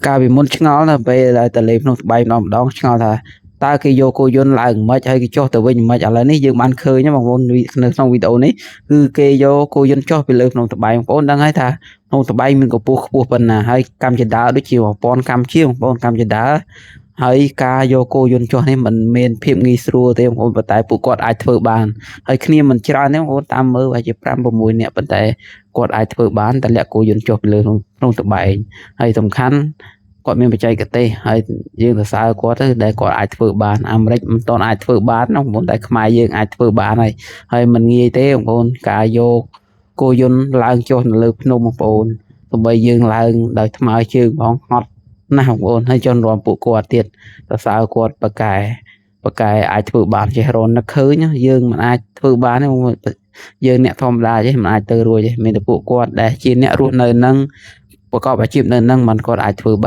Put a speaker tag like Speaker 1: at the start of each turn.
Speaker 1: កាលពីមុនឆ្ងល់ណាស់ពេលដែលទៅលេងភ្នំត្បែងម្ដងឆ្ងល់ថាតើគេយកគោយន្តឡើងមិនហើយគេចុះទៅវិញមិនឥឡូវនេះយើងបានឃើញបងប្អូននៅក្នុងវីដេអូនេះគឺគេយកគោយន្តចុះពីលើភ្នំត្បែងបងប្អូនដឹងហើយថាភ្នំត្បែងមានកម្ពស់ខ្ពស់ប៉ុណ្ណាហើយកម្មជាដើរដូចជា1000កម្មជាងបងប្អូនកម្មជាដើរហើយការយកគោយន្តចុះនេះมันមានភាពងាយស្រួលទេបងប្អូនប៉ុន្តែពួកគាត់អាចធ្វើបានហើយគ្នាមិនច្រើនទេបងប្អូនតាមមើលប្រហែលជា5 6នាក់ប៉ុន្តែគាត់អាចធ្វើបានតែលាក់គោយន្តចុះពីលើភ្នំត្បែងហើយសំខាន់គាត់មានបច្ចេកទេសហើយយើងសរសើរគាត់ទៅដែលគាត់អាចធ្វើបានអាមេរិកមិនទាន់អាចធ្វើបានបងប្អូនតែខ្មែរយើងអាចធ្វើបានហើយมันងាយទេបងប្អូនការយកគោយន្តឡើងចុះនៅលើភ្នំបងប្អូនទោះបីយើងឡើងដោយថ្មើរជើងផងហត់ណាស់បងប្អូនហើយចន់រំពួកគាត់ទៀតសរសើរគាត់ប៉ាកែអាចធ្វើបានចេះរននឹកឃើញយើងមិនអាចធ្វើបានទេយើងអ្នកធម្មតាទេមិនអាចទៅរួចទេមានតែពួកគាត់ដែលជាអ្នករស់នៅនឹងប្រកបអាជីពនៅនឹងมันគាត់អាចធ្វើបាន